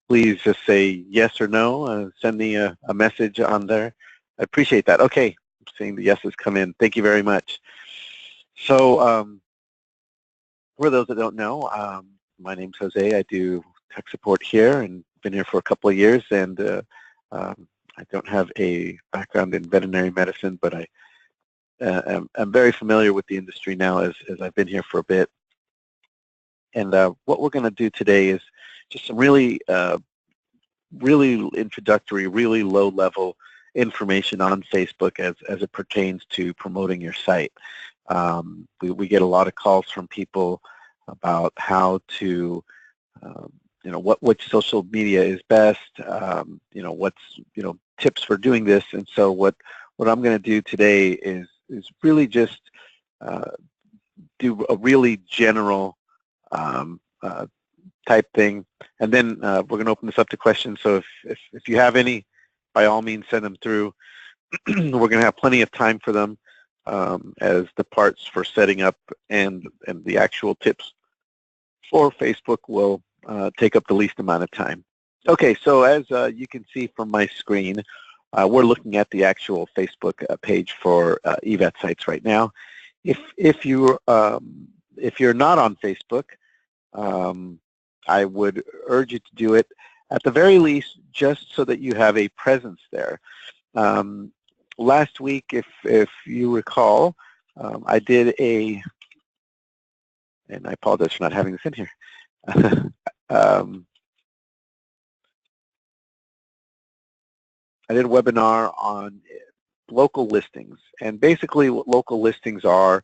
please just say yes or no. Send me a message on there. I appreciate that. Okay, I'm seeing the yeses come in. Thank you very much. So for those that don't know, my name's Jose. I do tech support here and been here for a couple of years, and I don't have a background in veterinary medicine, but I'm very familiar with the industry now as I've been here for a bit. And what we're going to do today is just some really introductory, really low-level information on Facebook as it pertains to promoting your site. We get a lot of calls from people about how to, which social media is best, what's, tips for doing this. And so what I'm going to do today is really just do a really general type thing, and then we're going to open this up to questions. So if you have any, by all means, send them through. We're going to have plenty of time for them, as the parts for setting up and the actual tips for Facebook will take up the least amount of time. Okay, so as you can see from my screen, we're looking at the actual Facebook page for eVetSites right now. If you're not on Facebook, I would urge you to do it at the very least, just so that you have a presence there. Last week, if you recall, I did and I apologize for not having this in here. I did a webinar on local listings, and basically what local listings are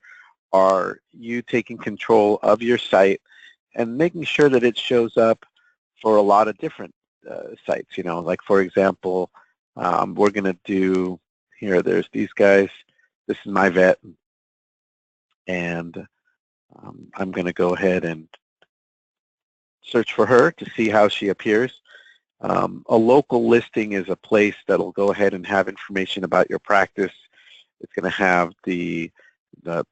you taking control of your site and making sure that it shows up for a lot of different sites. Like for example, we're going to do here. There's these guys. This is my vet, and I'm going to go ahead and search for her to see how she appears. A local listing is a place that'll go ahead and have information about your practice. It's going to have the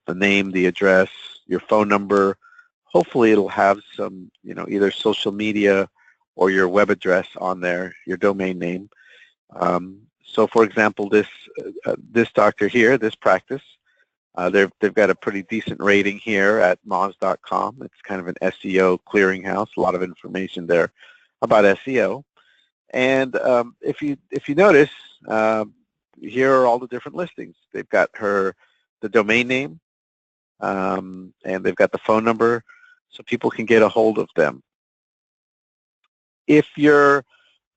name, the address, your phone number. Hopefully it'll have some, either social media or your web address on there, your domain name. So for example, this doctor here, this practice, they've got a pretty decent rating here at Moz.com. It's kind of an SEO clearinghouse, a lot of information there about SEO. And if you notice, here are all the different listings. They've got the domain name, and they've got the phone number, so people can get a hold of them. If there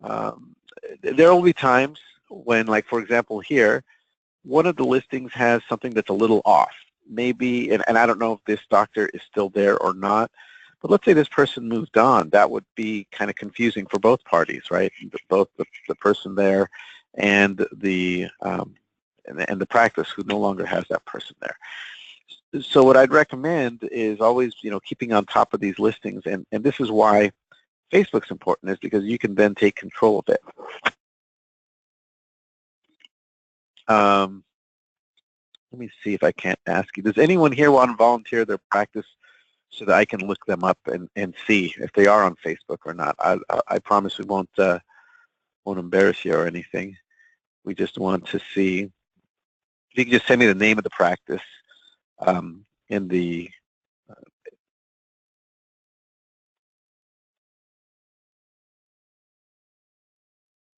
will be times when, like for example here, one of the listings has something that's a little off. Maybe, and I don't know if this doctor is still there or not, but let's say this person moved on. That would be kind of confusing for both parties, right? Both the person there and the practice who no longer has that person there. So what I'd recommend is always, keeping on top of these listings, and this is why Facebook's important, is because you can then take control of it. Let me see if I can't ask you. Does anyone here want to volunteer their practice so that I can look them up and see if they are on Facebook or not? I promise we won't embarrass you or anything. We just want to see. If you can just send me the name of the practice in the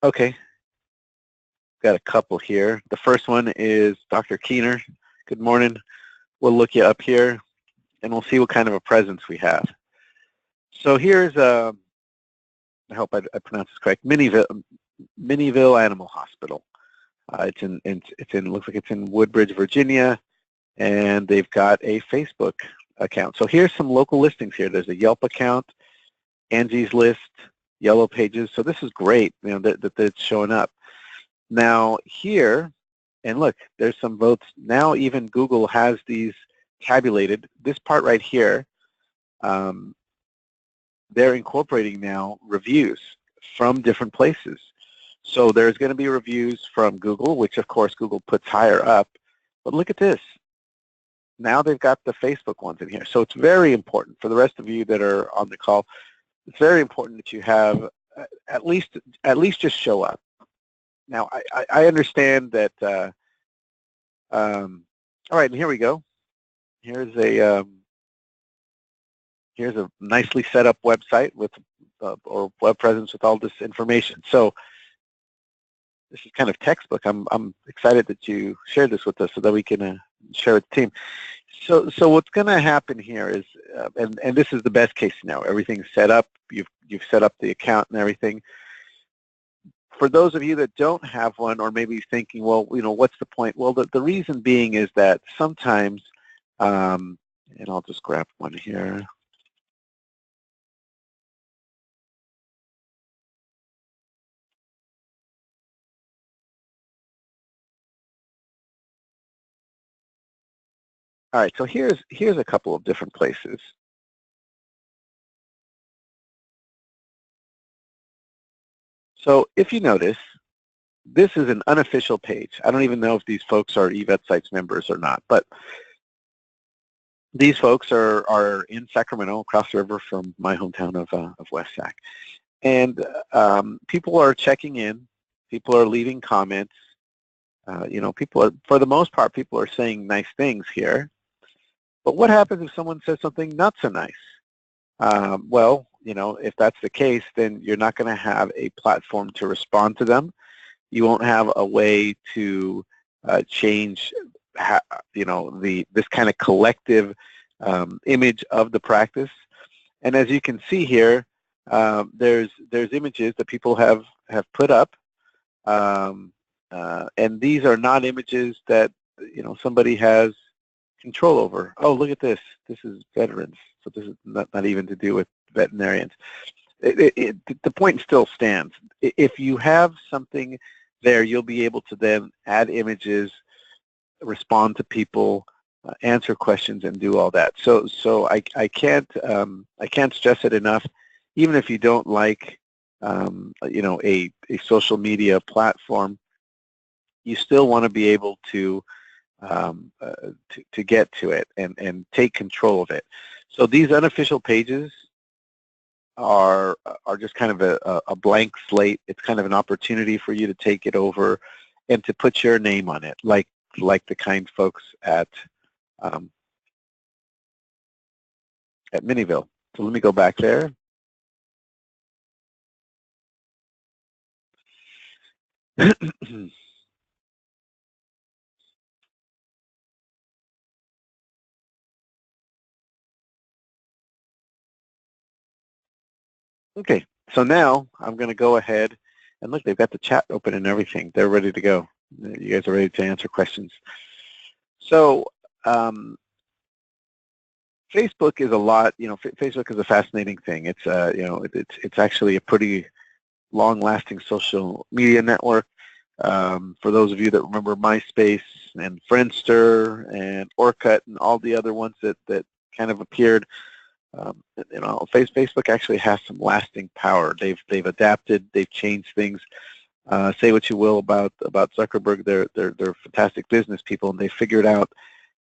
okay. Got a couple here. The first one is Dr. Keener. Good morning. We'll look you up here, and we'll see what kind of a presence we have. So here's I hope I pronounced this correct. Minnieville Animal Hospital. Looks like it's in Woodbridge, Virginia, and they've got a Facebook account. So here's some local listings here. There's a Yelp account, Angie's List, Yellow Pages. So this is great, that it's showing up. Now here, and look, there's some votes. Now even Google has these tabulated. This part right here, they're incorporating now reviews from different places. So there's going to be reviews from Google, which of course Google puts higher up. But look at this. Now they've got the Facebook ones in here. So it's very important for the rest of you that are on the call. It's very important that you have at least just show up. Now, I understand that. All right, and here we go. Here's a nicely set up website with or web presence with all this information. So this is kind of textbook. I'm excited that you shared this with us so that we can share with the team. So what's going to happen here is, and this is the best case scenario. Everything's set up. You've set up the account and everything. For those of you that don't have one, or maybe thinking, well, what's the point? Well, the reason being is that sometimes, and I'll just grab one here. All right, so here's a couple of different places. So if you notice, this is an unofficial page. I don't even know if these folks are eVetSites members or not, but these folks are in Sacramento, across the river from my hometown of West Sac. And people are checking in. People are leaving comments. People are, for the most part, people are saying nice things here. But what happens if someone says something not so nice? Well, if that's the case, then you're not going to have a platform to respond to them. You won't have a way to change, this kind of collective image of the practice. And as you can see here, there's images that people have put up, and these are not images that somebody has control over. Oh, look at this. This is veterans. So this is not even to do with veterinarians. The point still stands. If you have something there, you'll be able to then add images, respond to people, answer questions, and do all that. So I can't stress it enough. Even if you don't like a social media platform, you still want to be able to get to it and take control of it. So these unofficial pages are just kind of a blank slate. It's kind of an opportunity for you to take it over and to put your name on it, like the kind folks at Miniville. So let me go back there. Okay, so now I'm going to go ahead and look, they've got the chat open and everything. They're ready to go. You guys are ready to answer questions. So Facebook is a lot, Facebook is a fascinating thing. It's, it's actually a pretty long-lasting social media network. For those of you that remember MySpace and Friendster and Orkut and all the other ones that kind of appeared, Facebook actually has some lasting power. They've adapted, they've changed things. Say what you will about Zuckerberg, they're fantastic business people, and they figured out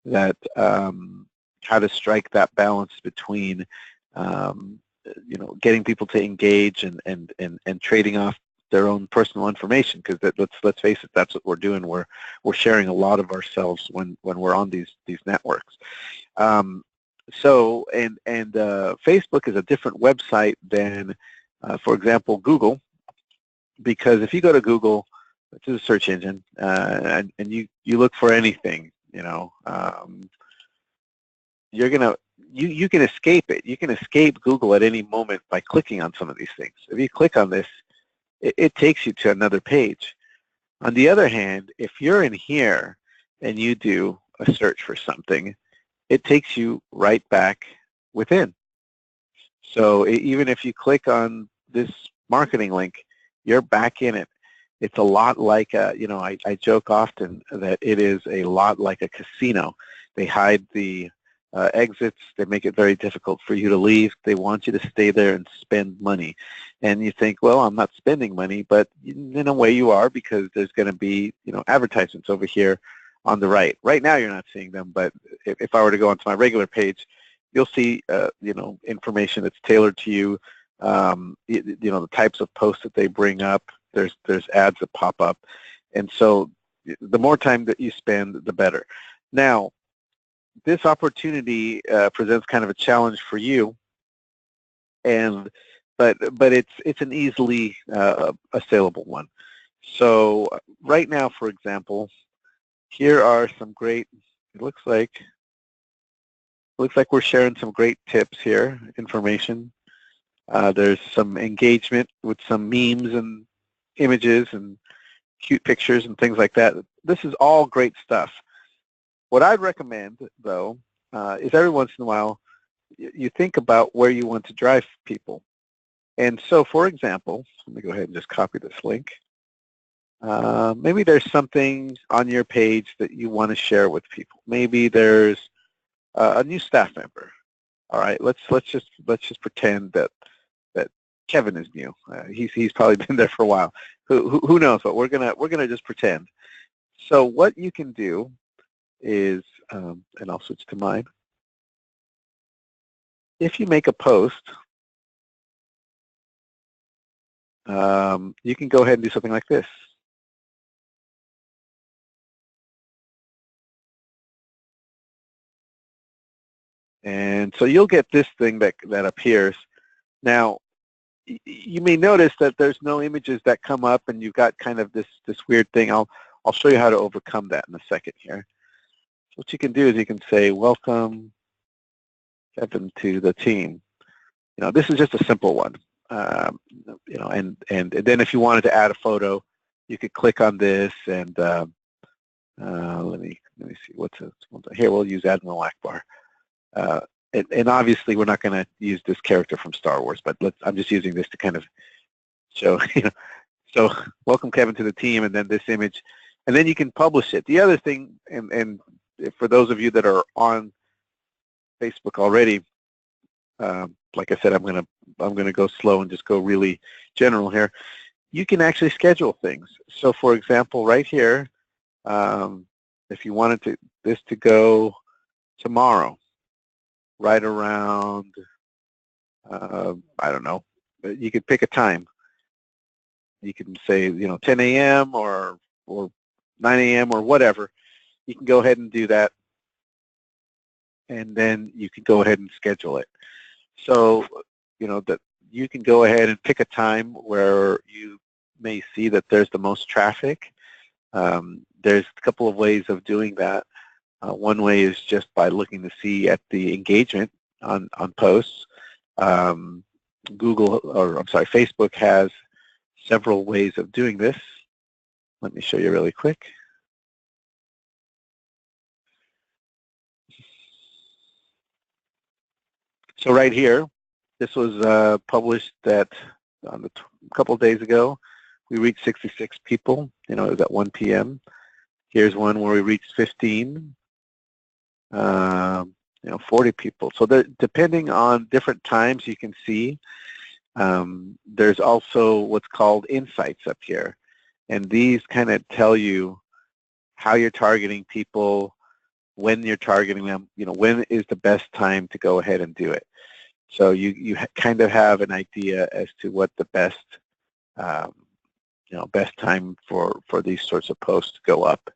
that how to strike that balance between getting people to engage and trading off their own personal information, because let's face it, that's what we're doing. We're sharing a lot of ourselves when we're on these networks. So Facebook is a different website than, for example, Google, because if you go to Google, which is a search engine, and you look for anything, you're gonna you can escape it. You can escape Google at any moment by clicking on some of these things. If you click on this, it takes you to another page. On the other hand, if you're in here and you do a search for something, it takes you right back within. So even if you click on this marketing link, you're back in it. It's a lot like I joke often that it is a lot like a casino. They hide the exits. They make it very difficult for you to leave. They want you to stay there and spend money. And you think, well, I'm not spending money, but in a way you are, because there's going to be advertisements over here on the right. Right now you're not seeing them, but if I were to go onto my regular page, you'll see information that's tailored to you, you know, the types of posts that they bring up. There's ads that pop up, and so the more time that you spend, the better. Now, this opportunity presents kind of a challenge for you, and but it's an easily assailable one. So right now, for example, here are some great. It looks like we're sharing some great tips here, information. There's some engagement with some memes and images and cute pictures and things like that. This is all great stuff. What I'd recommend, though, is every once in a while you think about where you want to drive people. And so, for example, let me go ahead and just copy this link. Maybe there's something on your page that you want to share with people. Maybe there's a new staff member. All right, let's just pretend that Kevin is new. He's probably been there for a while. Who knows? But we're gonna just pretend. So what you can do is, and I'll switch to mine. If you make a post, you can go ahead and do something like this. And so you'll get this thing that appears. Now, you may notice that there's no images that come up, and you've got kind of this weird thing. I'll show you how to overcome that in a second here. So what you can do is you can say, "Welcome, Kevin, to the team." You know, this is just a simple one. You know, and then if you wanted to add a photo, you could click on this, and let me see what's here. We'll use Admiral Akbar. And obviously, we're not going to use this character from Star Wars, but I'm just using this to kind of show, you know. So, welcome, Kevin, to the team, and then this image, and then you can publish it. The other thing, and for those of you that are on Facebook already, like I said, I'm gonna go slow and just go really general here. You can actually schedule things. So, for example, right here, if you wanted this to go tomorrow, right around, I don't know, you could pick a time. You can say, you know, 10 a.m. or 9 a.m. or whatever. You can go ahead and do that, and then you can go ahead and schedule it. So, you know, that you can go ahead and pick a time where you may see that there's the most traffic. There's a couple of ways of doing that. One way is just by looking to see at the engagement on posts. Facebook has several ways of doing this. Let me show you really quick. So right here, this was published a couple of days ago. We reached 66 people. You know, it was at 1 p.m. Here's one where we reached 15. You know, 40 people. So depending on different times, you can see there's also what's called insights up here, and these kind of tell you how you're targeting people, when you're targeting them. You know, when is the best time to go ahead and do it. So you kind of have an idea as to what the best you know, best time for these sorts of posts to go up.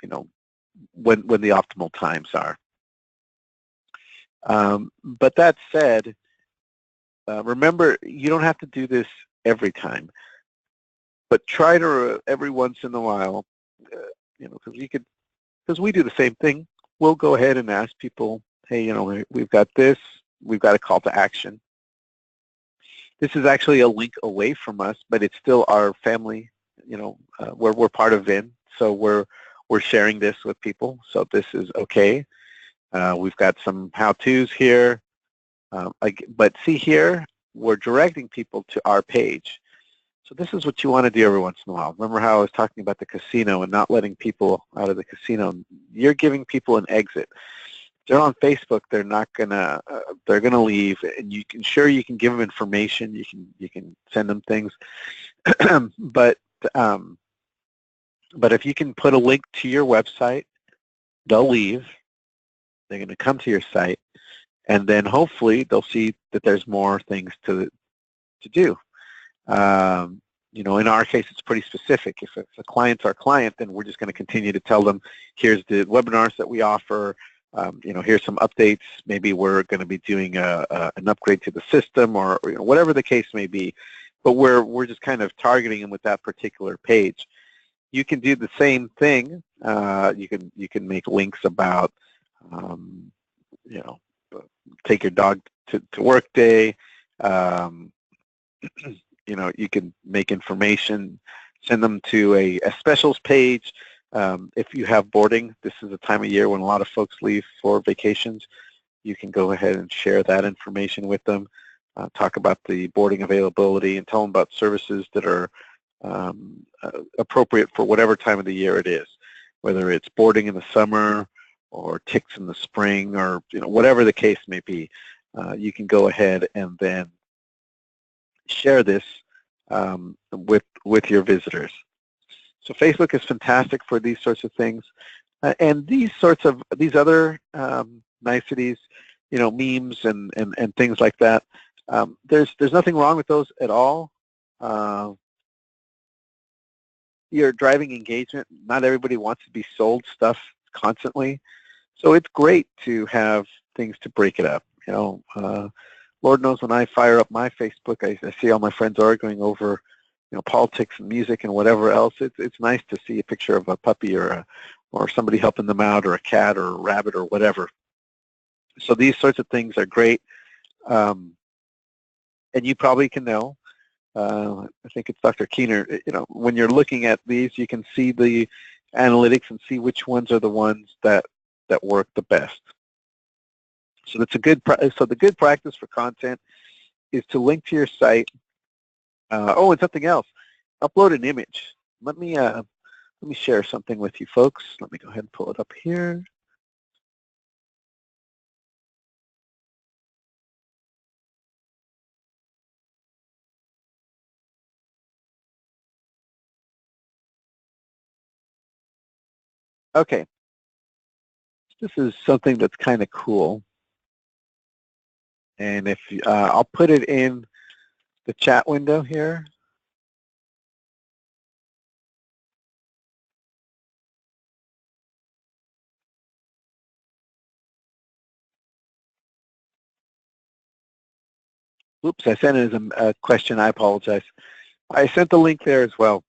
You know, when the optimal times are. But that said, remember, you don't have to do this every time, but try to every once in a while, you know, because we do the same thing. We'll go ahead and ask people, hey, you know, we've got this, we've got a call to action. This is actually a link away from us, but it's still our family. You know, we're part of VIN, so we're sharing this with people. So this is okay. We've got some how-tos here, but see here, we're directing people to our page. So this is what you want to do every once in a while. Remember how I was talking about the casino and not letting people out of the casino? You're giving people an exit. If they're on Facebook, they're not gonna. They're gonna leave, and you can give them information. You can send them things, but if you can put a link to your website, they'll leave. They're going to come to your site, and then hopefully they'll see that there's more things to do. You know, in our case, it's pretty specific. If a client's our client, then we're just going to continue to tell them, here's the webinars that we offer. You know, here's some updates. Maybe we're going to be doing an upgrade to the system, or you know, whatever the case may be. But we're just kind of targeting them with that particular page. You can do the same thing. You can make links about, you know, take your dog to work day. You know, you can make information, send them to a specials page. If you have boarding, this is a time of year when a lot of folks leave for vacations. You can go ahead and share that information with them, talk about the boarding availability, and tell them about services that are appropriate for whatever time of the year it is, whether it's boarding in the summer or ticks in the spring, or you know, whatever the case may be. You can go ahead and then share this with your visitors. So Facebook is fantastic for these sorts of things, and these other niceties, you know, memes and things like that. There's nothing wrong with those at all. You're driving engagement. Not everybody wants to be sold stuff constantly, so it's great to have things to break it up. You know, Lord knows when I fire up my Facebook, I see all my friends arguing over, you know, politics and music and whatever else. It's nice to see a picture of a puppy or somebody helping them out, or a cat or a rabbit or whatever. So these sorts of things are great, and you probably can know. I think it's Dr. Keener. You know, when you're looking at these, you can see the analytics and see which ones are the ones that work the best. So that's a good. So the good practice for content is to link to your site. Oh, and something else. Upload an image. Let me share something with you folks. Let me go ahead and pull it up here. Okay. This is something that's kind of cool. And if I'll put it in the chat window here. Oops, I sent it as a question. I apologize. I sent the link there as well.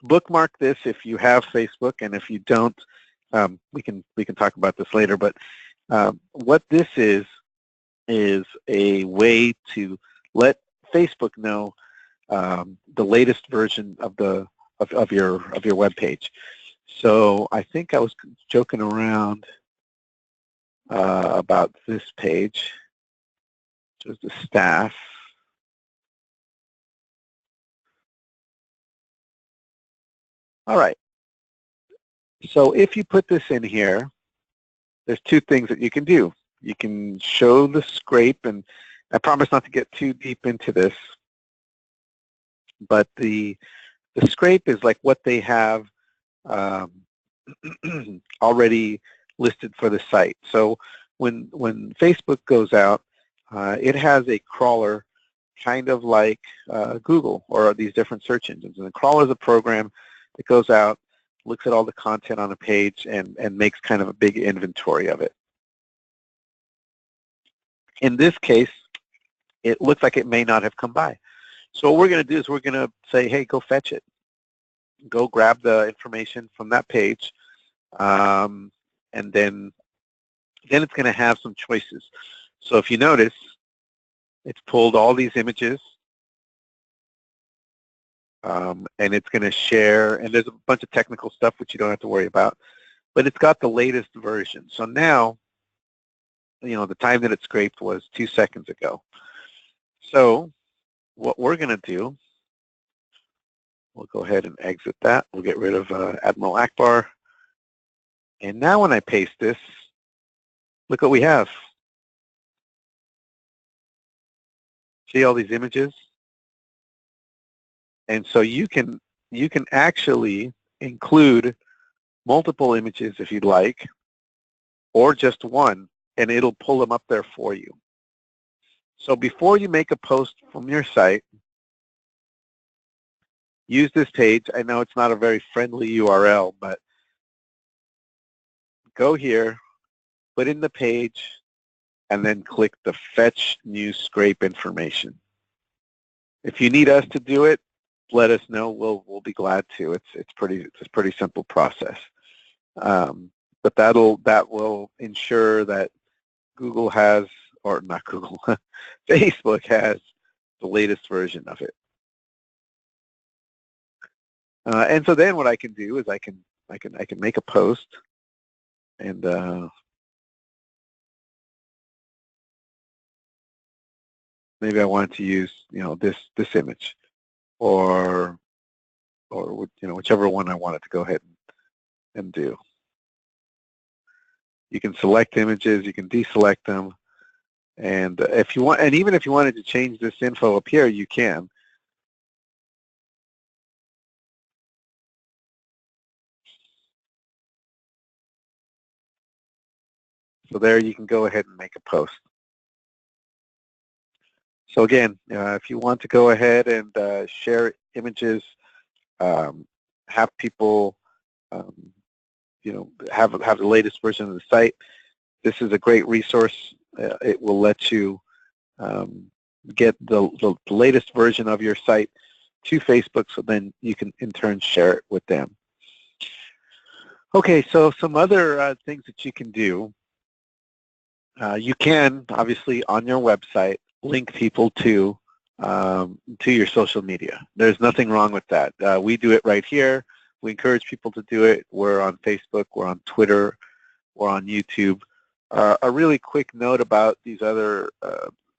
Bookmark this if you have Facebook, and if you don't, we can talk about this later. But what this is a way to let Facebook know the latest version of your web page. So I think I was joking around about this page. Just the staff. All right. So if you put this in here, there's two things that you can do. You can show the scrape, and I promise not to get too deep into this, but the scrape is like what they have already listed for the site. So when Facebook goes out, it has a crawler kind of like Google or these different search engines. And the crawler is a program that goes out, looks at all the content on a page, and makes kind of a big inventory of it. In this case, it looks like it may not have come by. So what we're going to do is we're going to say, hey, go fetch it. Go grab the information from that page, and then it's going to have some choices. So if you notice, it's pulled all these images, and it's going to share, and there's a bunch of technical stuff which you don't have to worry about, but it's got the latest version. So now, you know, the time that it scraped was 2 seconds ago. So what we're going to do, we'll go ahead and exit that. We'll get rid of Admiral Akbar. And now when I paste this, look what we have. See all these images? And so you can actually include multiple images if you'd like, or just one, and it'll pull them up there for you. So before you make a post from your site, use this page. I know it's not a very friendly URL, but go here, put in the page, and then click the Fetch New Scrape Information. If you need us to do it, let us know. We'll be glad to. It's a pretty simple process. But that will ensure that Google has, or not Google, Facebook has the latest version of it. And so then what I can do is I can make a post, and maybe I want to use this image, or whichever one I wanted to go ahead and do. You can select images, you can deselect them, and if you want, and even if you wanted to change this info up here, you can. So there you can go ahead and make a post. So again, if you want to go ahead and share images, have people have the latest version of the site, this is a great resource. It will let you get the latest version of your site to Facebook, so then you can in turn share it with them. Okay, so some other things that you can do. You can, obviously, on your website, link people to your social media. There's nothing wrong with that. We do it right here. We encourage people to do it. We're on Facebook, we're on Twitter, we're on YouTube. A really quick note about these other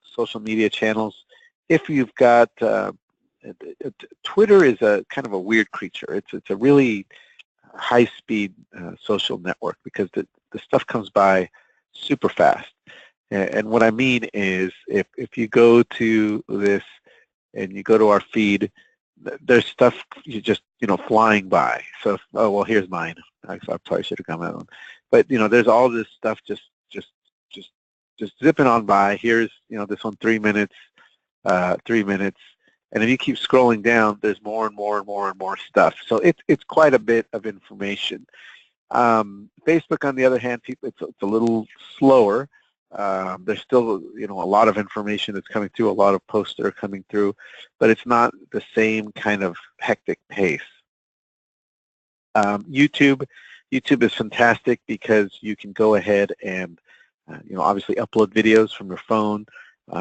social media channels. If you've got, Twitter is a kind of a weird creature. It's a really high-speed social network because the stuff comes by super fast. And what I mean is, if you go to this and you go to our feed, there's stuff you just flying by. So oh well, here's mine. I probably should have come that one. But there's all this stuff just zipping on by. Here's this one 3 minutes, 3 minutes, and if you keep scrolling down, there's more and more and more and more stuff. So it's quite a bit of information. Facebook, on the other hand, it's a little slower. There's still a lot of information that's coming through, a lot of posts that are coming through, but it's not the same kind of hectic pace. YouTube is fantastic because you can go ahead and obviously upload videos from your phone.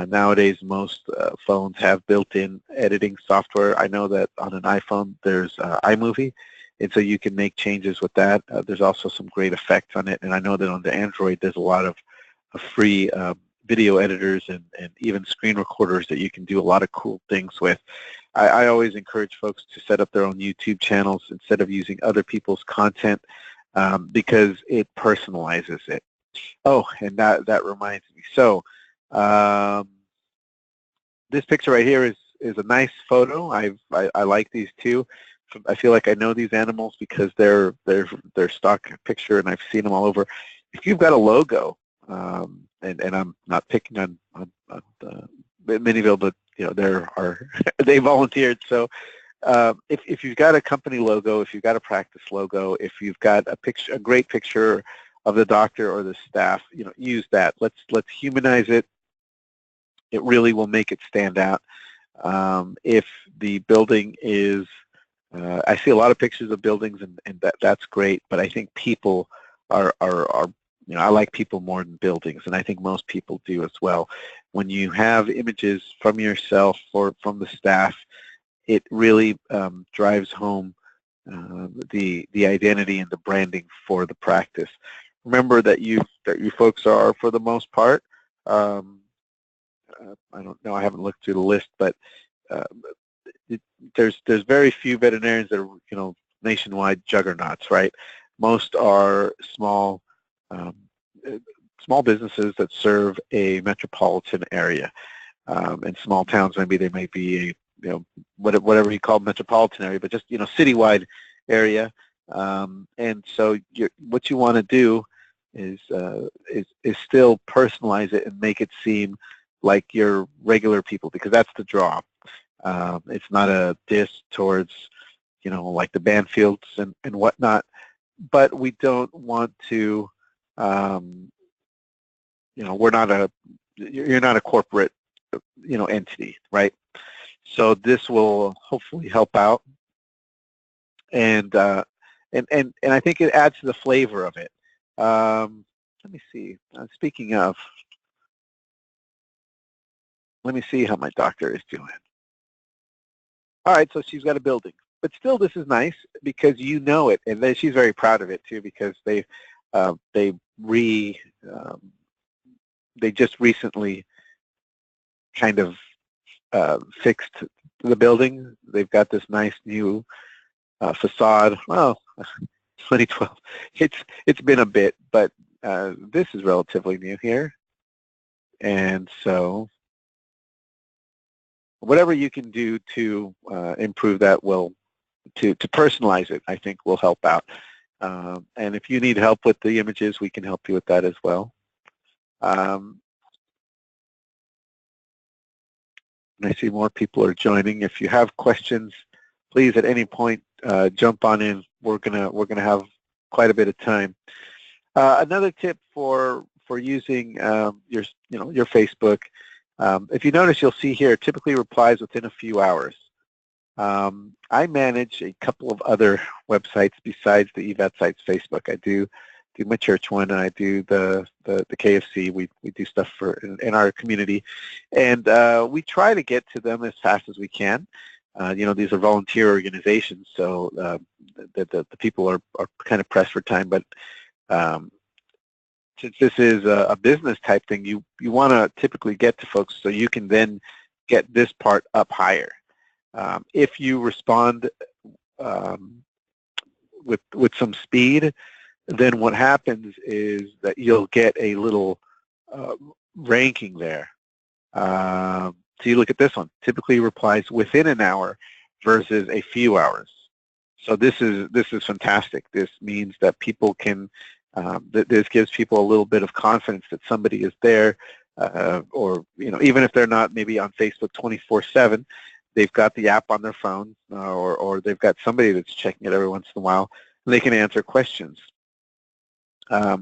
Nowadays, most phones have built-in editing software. I know that on an iPhone there's iMovie, and so you can make changes with that. There's also some great effects on it, and I know that on the Android there's a lot of free video editors and even screen recorders that you can do a lot of cool things with. I always encourage folks to set up their own YouTube channels instead of using other people's content because it personalizes it. Oh, and that reminds me. So this picture right here is a nice photo. I like these two. I feel like I know these animals because they're stock picture, and I've seen them all over. If you've got a logo, and I'm not picking on Miniville, but they volunteered. So if you've got a company logo, if you've got a practice logo, if you've got a great picture of the doctor or the staff, use that. Let's humanize it. It really will make it stand out. If the building is, I see a lot of pictures of buildings, and that's great, but I think people are I like people more than buildings, and I think most people do as well. When you have images from yourself or from the staff, it really drives home the identity and the branding for the practice. Remember that you folks are, for the most part, I don't know, I haven't looked through the list, but there's very few veterinarians that are nationwide juggernauts, right? Most are small businesses that serve a metropolitan area. In small towns, maybe they may be whatever you call metropolitan area, but just citywide area. And so what you want to do is still personalize it and make it seem like you're regular people, because that's the draw. It's not a diss towards, like the Banfields and whatnot, but we don't want to, we're not you're not a corporate, entity, right? So this will hopefully help out, and I think it adds to the flavor of it. Let me see. Speaking of, let me see how my doctor is doing. All right, so she's got a building, but still, this is nice because you know it, and she's very proud of it too, because they just recently kind of fixed the building. They've got this nice new facade. Well, 2012. It's been a bit, but this is relatively new here, and so whatever you can do to improve that to personalize it, I think will help out. And if you need help with the images, we can help you with that as well. I see more people are joining. If you have questions, please at any point jump on in. We're gonna have quite a bit of time. Another tip for using your Facebook. If you notice, you'll see here typically replies within a few hours. I manage a couple of other websites besides the EVAT Sites Facebook. I do my church one, and I do the KFC. We do stuff in our community, and we try to get to them as fast as we can. These are volunteer organizations, so the people are kind of pressed for time. But since this is a business type thing, you want to typically get to folks so you can then get this part up higher. If you respond with some speed, then what happens is that you'll get a little ranking there. So you look at this one, typically replies within an hour versus a few hours. So this is fantastic. This means that people can, this gives people a little bit of confidence that somebody is there, or even if they're not maybe on Facebook 24/7, they've got the app on their phone, or they've got somebody that's checking it every once in a while, and they can answer questions.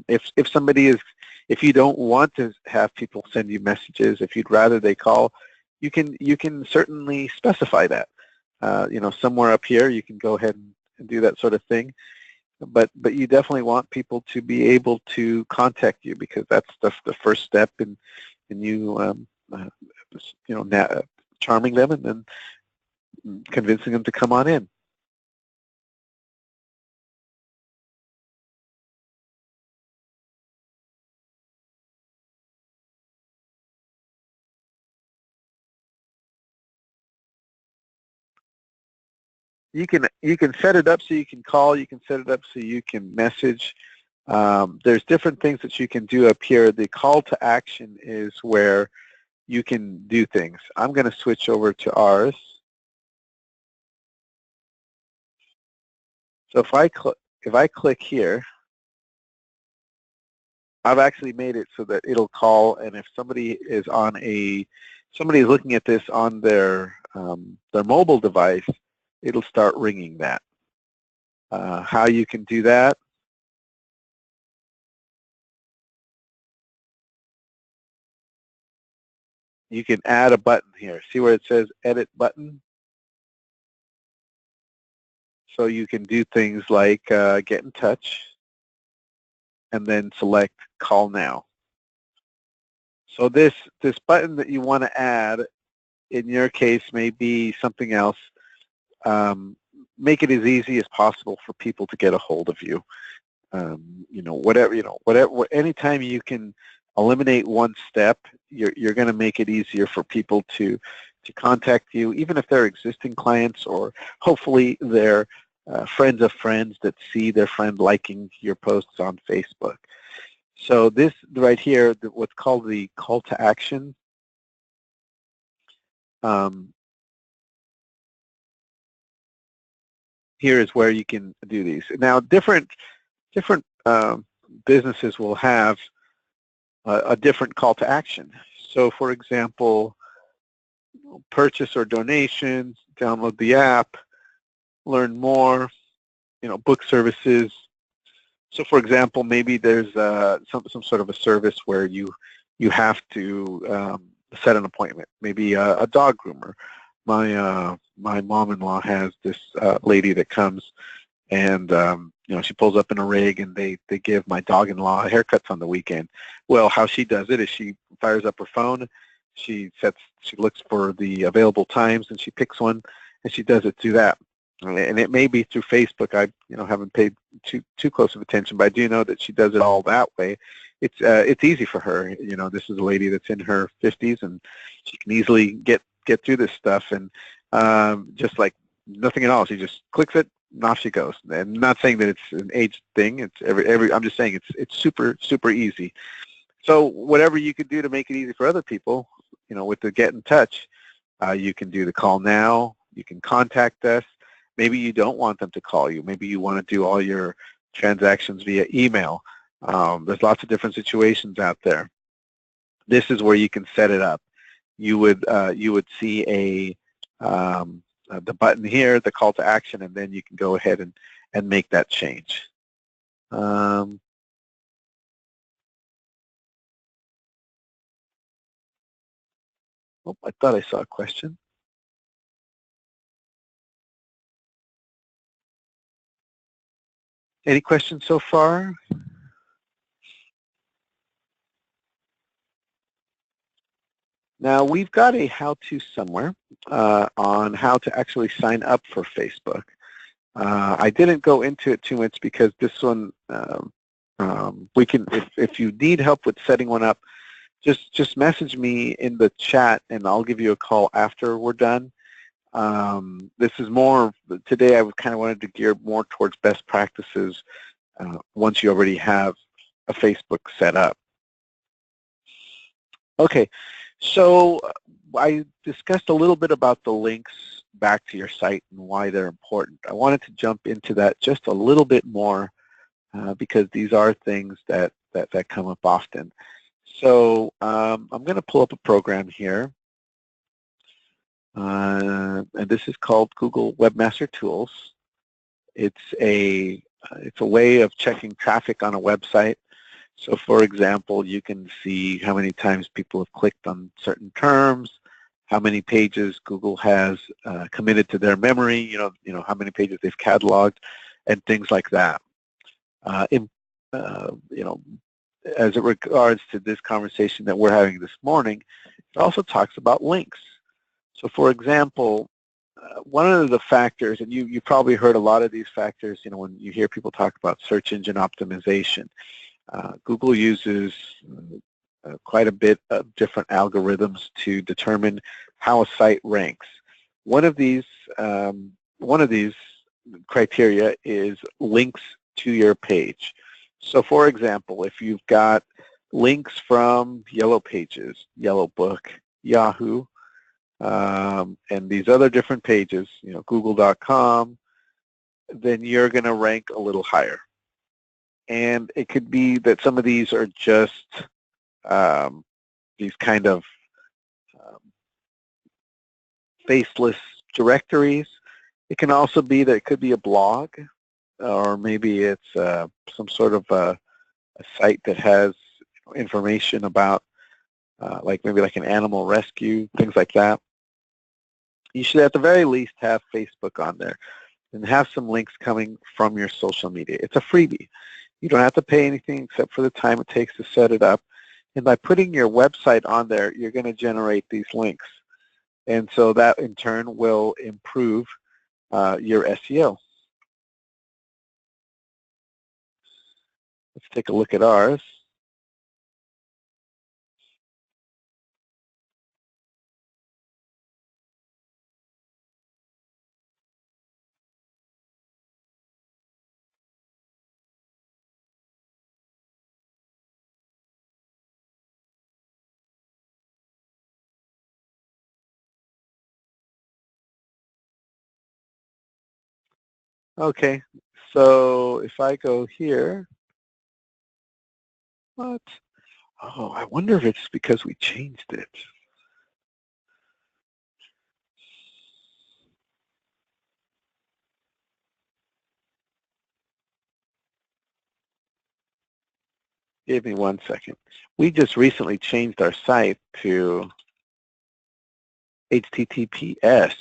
If you don't want to have people send you messages, if you'd rather they call, you can certainly specify that. Somewhere up here you can go ahead and do that sort of thing. But you definitely want people to be able to contact you, because that's the first step in you charming them and then convincing them to come on in. You can set it up so you can call. You can set it up so you can message. There's different things that you can do up here. The call to action is where you can do things. I'm going to switch over to ours. So if I click here, I've actually made it so that it'll call, and if somebody is looking at this on their mobile device, it'll start ringing that. How you can do that? You can add a button here. See where it says edit button? So you can do things like get in touch and then select call now. So this button that you want to add, in your case, may be something else. Make it as easy as possible for people to get a hold of you. Whatever, anytime you can eliminate one step, you're going to make it easier for people to contact you, even if they're existing clients, or hopefully they're friends of friends that see their friend liking your posts on Facebook. So this right here, what's called the call to action, here is where you can do these. Now, different businesses will have a different call to action. So for example, purchase or donations, download the app, learn more, book services. So for example, maybe there's some sort of a service where you have to set an appointment, maybe a dog groomer. My mom-in-law has this lady that comes, and she pulls up in a rig, and they give my dog-in-law haircuts on the weekend. Well, how she does it is she fires up her phone, she looks for the available times, and she picks one, and she does it through that. And it may be through Facebook. I haven't paid too close of attention, but I do know that she does it all that way. It's easy for her. This is a lady that's in her 50s, and she can easily get through this stuff, and just like nothing at all. She just clicks it, and off she goes. And I'm not saying that it's an age thing. It's I'm just saying it's super easy. So whatever you could do to make it easy for other people, with the get in touch, you can do the call now. You can contact us. Maybe you don't want them to call you. Maybe you want to do all your transactions via email. There's lots of different situations out there. This is where you can set it up. You would see the button here, the call to action, and then you can go ahead and make that change. Oh, I thought I saw a question. Any questions so far? Now, we've got a how-to somewhere on how to actually sign up for Facebook. I didn't go into it too much because this one, we can, if you need help with setting one up, just message me in the chat, and I'll give you a call after we're done. This is more, today I kind of wanted to gear more towards best practices once you already have a Facebook set up. Okay, so I discussed a little bit about the links back to your site and why they're important. I wanted to jump into that just a little bit more because these are things that come up often. So I'm going to pull up a program here, and this is called Google Webmaster Tools. It's a way of checking traffic on a website. So for example, you can see how many times people have clicked on certain terms, how many pages Google has committed to their memory, how many pages they've cataloged, and things like that. As it regards to this conversation that we're having this morning, it also talks about links. So for example, one of the factors, and you probably heard a lot of these factors, when you hear people talk about search engine optimization. Google uses quite a bit of different algorithms to determine how a site ranks. One of these criteria is links to your page. So for example, if you've got links from Yellow Pages, Yellow Book, Yahoo, and these other different pages, Google.com, then you're going to rank a little higher. And it could be that some of these are just these kind of faceless directories. It can also be that it could be a blog, or maybe it's some sort of a site that has information about maybe like an animal rescue, things like that. You should at the very least have Facebook on there and have some links coming from your social media. It's a freebie. You don't have to pay anything except for the time it takes to set it up. And by putting your website on there, you're going to generate these links. And so that in turn will improve your SEO. Let's take a look at ours. Okay, so if I go here, What? Oh, I wonder if it's because we changed it. Give me 1 second. We just recently changed our site to HTTPS.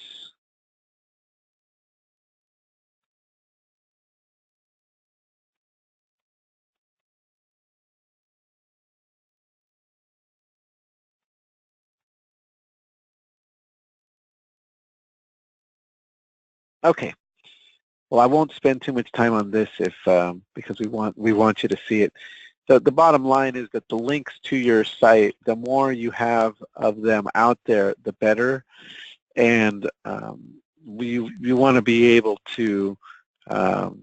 Okay. Well, I won't spend too much time on this if because we want you to see it. The bottom line is that the links to your site, the more you have of them out there, the better. And we want to be able to so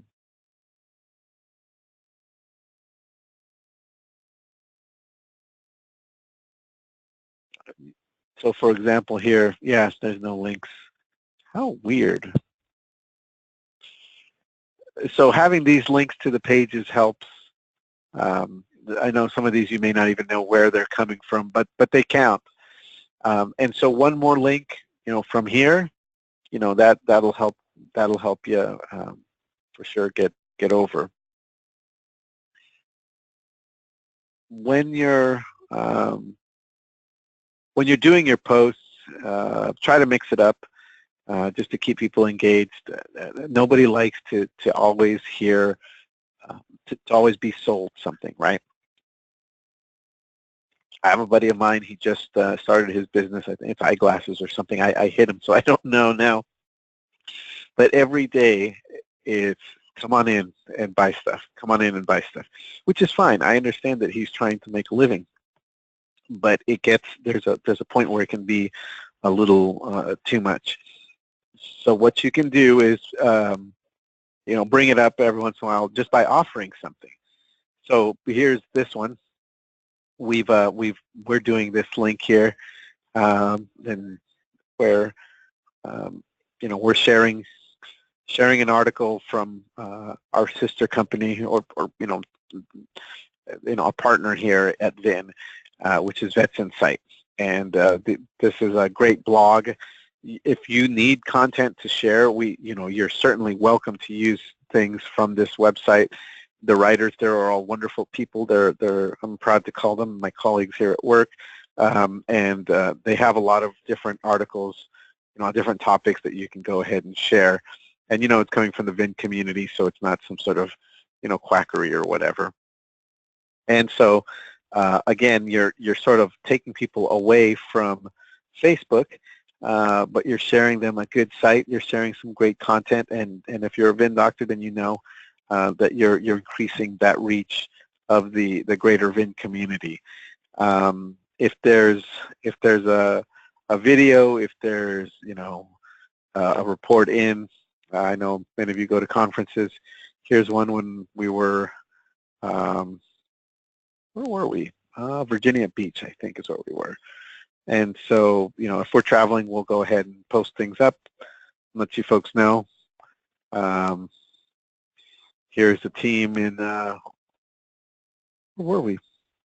for example here, yes, there's no links. How weird. So having these links to the pages helps. I know some of these you may not even know where they're coming from, but they count. And so one more link, from here, that'll help you for sure get over. When you're doing your posts, try to mix it up just to keep people engaged. Nobody likes to always hear to always be sold something, right? I have a buddy of mine. He just started his business. I think it's eyeglasses or something. I hit him, so I don't know now. But every day it's come on in and buy stuff. Come on in and buy stuff, which is fine. I understand that he's trying to make a living, but there's a point where it can be a little too much. So what you can do is bring it up every once in a while just by offering something. So here's this one. We're doing this link here, and where we're sharing an article from our sister company or a partner here at VIN, which is Vets Insight, and this is a great blog. If you need content to share, you're certainly welcome to use things from this website. The writers there are all wonderful people. I'm proud to call them my colleagues here at work, and they have a lot of different articles, on different topics that you can go ahead and share. And it's coming from the VIN community, so it's not some sort of quackery or whatever. And so again, you're sort of taking people away from Facebook, but you're sharing them a good site. You're sharing some great content, and if you're a VIN doctor, then you know that you're increasing that reach of the greater VIN community. If there's a video, if there's a report in, I know many of you go to conferences. Here's one when we were where were we? Virginia Beach, I think, is where we were. And so, if we're traveling, we'll go ahead and post things up, let you folks know. Here's the team in, where were we?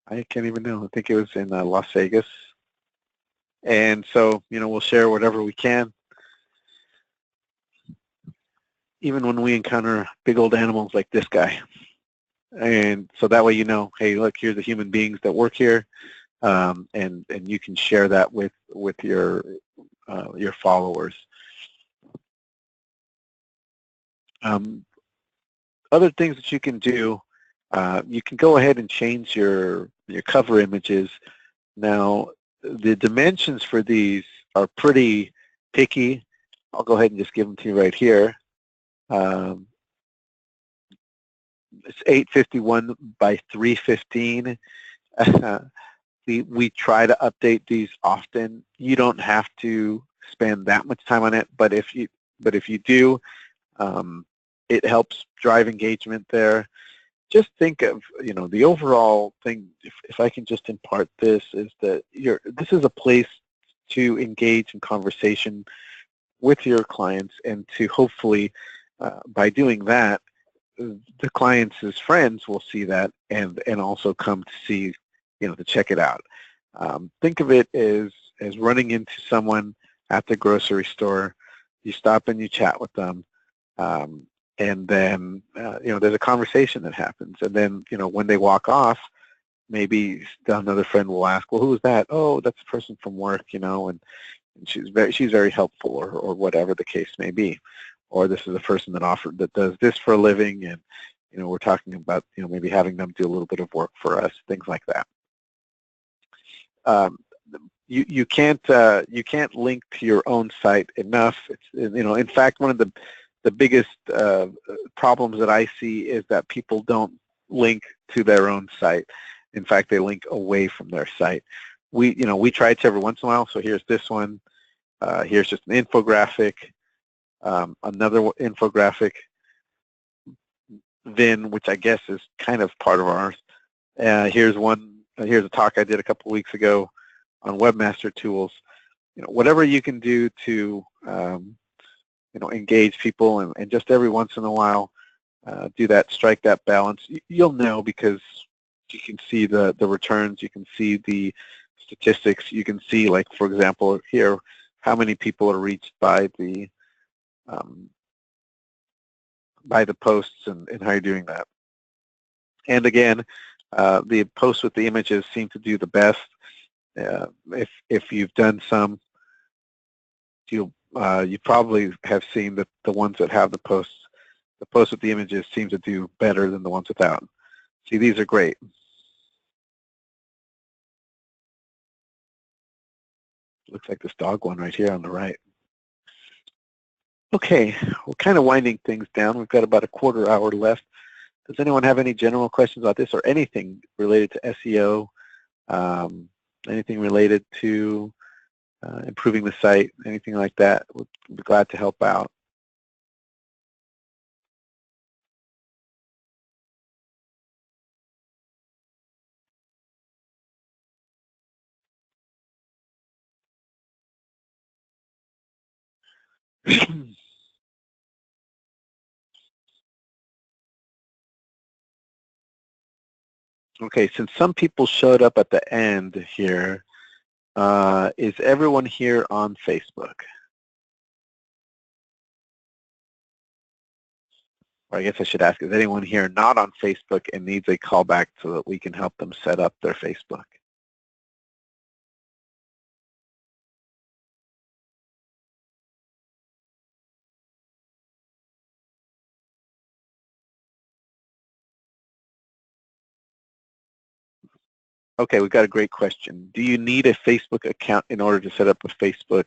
I can't even know. I think it was in Las Vegas. And so, we'll share whatever we can. Even when we encounter big old animals like this guy. And so that way hey, look, here's the human beings that work here, and you can share that with your followers. Other things that you can do, you can go ahead and change your cover images. Now, the dimensions for these are pretty picky. I'll go ahead and just give them to you right here. It's 851 by 315. We try to update these often. You don't have to spend that much time on it, but if you do, it helps drive engagement there. Just think of the overall thing. If I can just impart this, is that this is a place to engage in conversation with your clients, and to hopefully by doing that, the clients' friends will see that and also come to see, to check it out. Think of it as running into someone at the grocery store. You stop and you chat with them, and then there's a conversation that happens. And then when they walk off, maybe another friend will ask, well, who is that? Oh, that's a person from work, and she's very helpful, or whatever the case may be. Or this is a person that does this for a living, and we're talking about maybe having them do a little bit of work for us, things like that. You can't link to your own site enough. It's, in fact, one of the biggest problems that I see is that people don't link to their own site. In fact, they link away from their site. We try to every once in a while. So here's this one. Here's just an infographic. Another infographic. Vin, which I guess is kind of part of ours. Here's one. Here's a talk I did a couple weeks ago on Webmaster Tools. Whatever you can do to engage people, and just every once in a while do that, strike that balance. You'll know, because you can see the returns, you can see the statistics, you can see, like, for example, here, how many people are reached by the posts, and how you're doing that. And again, the posts with the images seem to do the best. If you've done some, you probably have seen that the ones that have the posts with the images seem to do better than the ones without. See, these are great. Looks like this dog one right here on the right. Okay, we're kind of winding things down. We've got about a quarter hour left. Does anyone have any general questions about this, or anything related to SEO, anything related to improving the site, anything like that? We'd be glad to help out. Okay, since some people showed up at the end here, is everyone here on Facebook? Or I guess I should ask, is anyone here not on Facebook and needs a callback so that we can help them set up their Facebook? Okay, we've got a great question. Do you need a Facebook account in order to set up a Facebook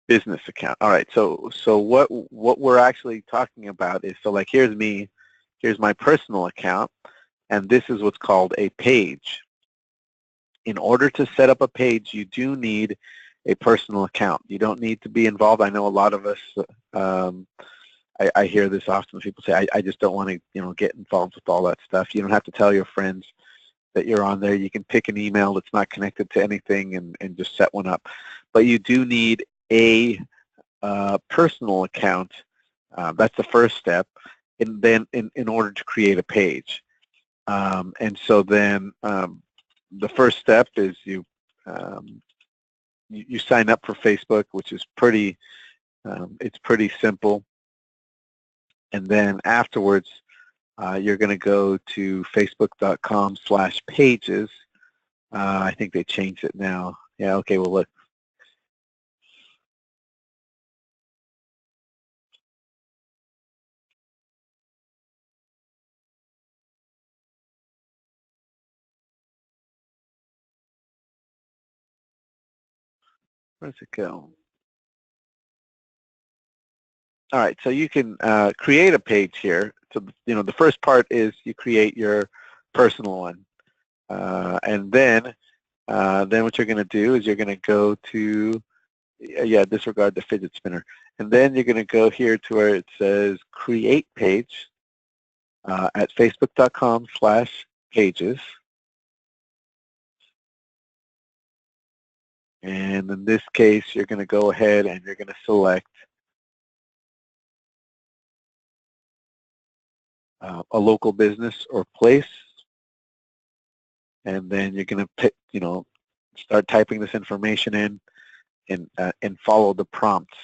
business account? All right, so what we're actually talking about is, so like, here's me, here's my personal account, and this is what's called a page. In order to set up a page, you do need a personal account. You don't need to be involved. I know a lot of us, I hear this often. People say, I just don't want to get involved with all that stuff. You don't have to tell your friends that you're on there. You can pick an email that's not connected to anything and just set one up. But you do need a personal account. That's the first step. And then in order to create a page. And so then the first step is you sign up for Facebook, which is pretty simple. And then afterwards, you're going to go to facebook.com/pages. I think they changed it now. Yeah, okay, well, look. Where does it go? All right, so you can create a page here. So, the first part is you create your personal one. And then what you're going to do is you're going to go to, disregard the fidget spinner. And then you're going to go here to where it says create page at facebook.com/pages. And in this case, you're going to go ahead and you're going to select a local business or place, and then you're going to pick, start typing this information in and follow the prompts.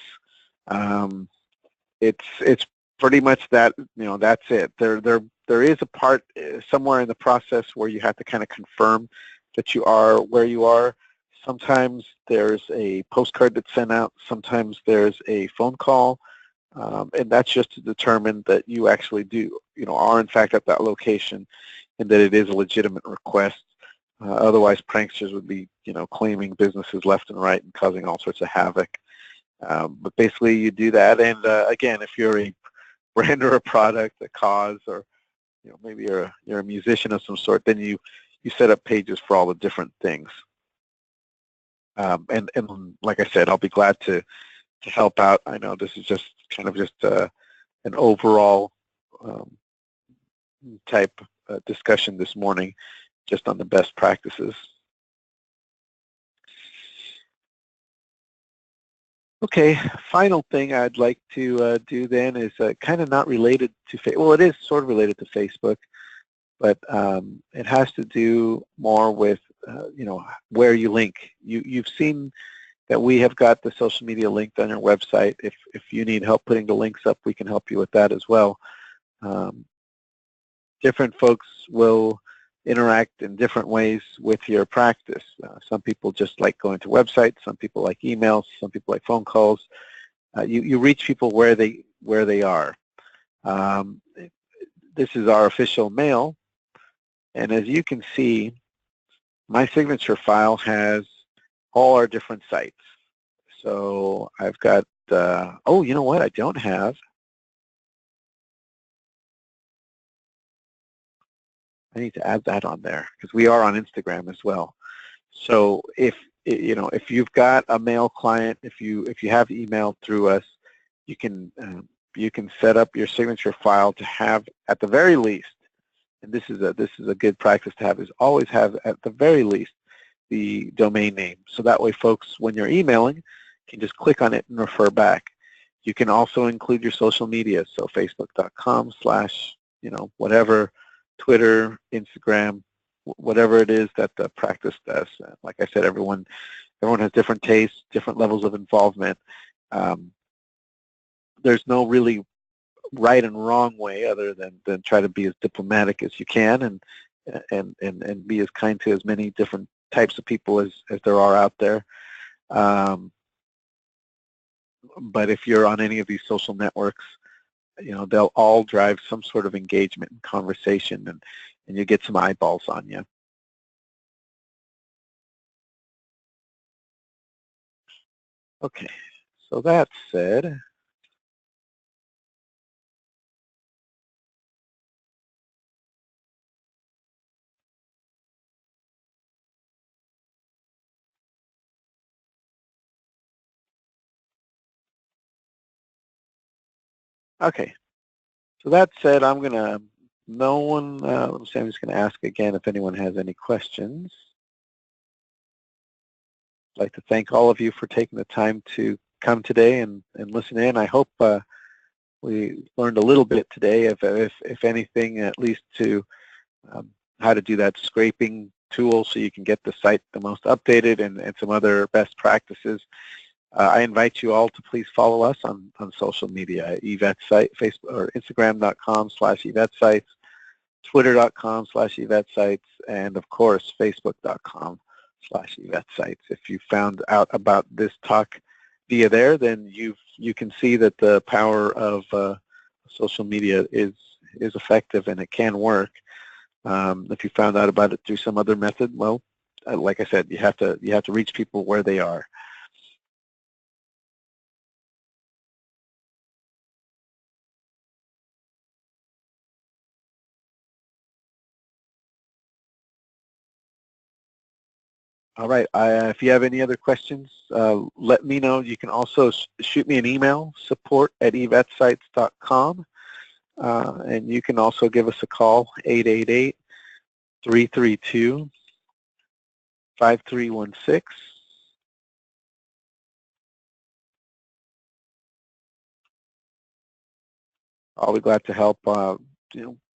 It's pretty much that, that's it. There is a part somewhere in the process where you have to kind of confirm that you are where you are. Sometimes there's a postcard that's sent out. Sometimes there's a phone call, and that's just to determine that you actually are in fact at that location, and that it is a legitimate request. Otherwise, pranksters would be, claiming businesses left and right and causing all sorts of havoc. But basically, you do that, and again, if you're a brand or a product, a cause, or maybe you're a musician of some sort, then you set up pages for all the different things. And like I said, I'll be glad to help out. I know this is just kind of an overall type discussion this morning, just on the best practices. Okay, final thing I'd like to do then is kind of not related to, well, it is sort of related to Facebook, but it has to do more with, where you link. You've seen that we have got the social media linked on our website. If you need help putting the links up, we can help you with that as well. Different folks will interact in different ways with your practice. Some people just like going to websites. Some people like emails. Some people like phone calls. You reach people where they are. This is our official mail, and as you can see, my signature file has all our different sites. So I've got, oh, you know what I don't have? I need to add that on there because we are on Instagram as well. So if you've got a mail client, if you have emailed through us, you can set up your signature file to have, at the very least, and this is a good practice to have, is always have at the very least the domain name. So that way folks, when you're emailing, can just click on it and refer back. You can also include your social media, so facebook.com/ whatever, Twitter, Instagram, whatever it is that the practice does. Like I said, everyone has different tastes, different levels of involvement. There's no really right and wrong way other than try to be as diplomatic as you can and be as kind to as many different types of people as there are out there. But if you're on any of these social networks, they'll all drive some sort of engagement and conversation, and you get some eyeballs on you. Okay, so that said, okay, so that said, I'm gonna, no one, let me see, I'm just gonna ask again if anyone has any questions. I'd like to thank all of you for taking the time to come today and listen in. I hope we learned a little bit today, if anything, at least to how to do that scraping tool so you can get the site the most updated and some other best practices. I invite you all to please follow us on social media, eVetSite, Facebook or Instagram.com/eVetSites, Twitter.com/eVetSites, and of course Facebook.com/eVetSites. If you found out about this talk via there, then you can see that the power of social media is effective and it can work. If you found out about it through some other method, well, like I said, you have to reach people where they are. All right. If you have any other questions, let me know. You can also shoot me an email, support@evetsites.com. And you can also give us a call, 888-332-5316. I'll be glad to help.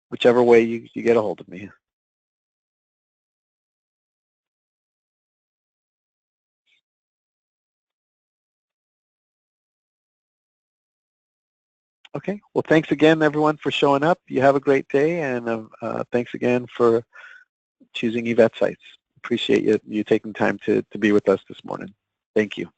whichever way you get a hold of me. Okay, well, thanks again, everyone, for showing up. You have a great day, and thanks again for choosing eVet Sites. Appreciate you taking time to be with us this morning. Thank you.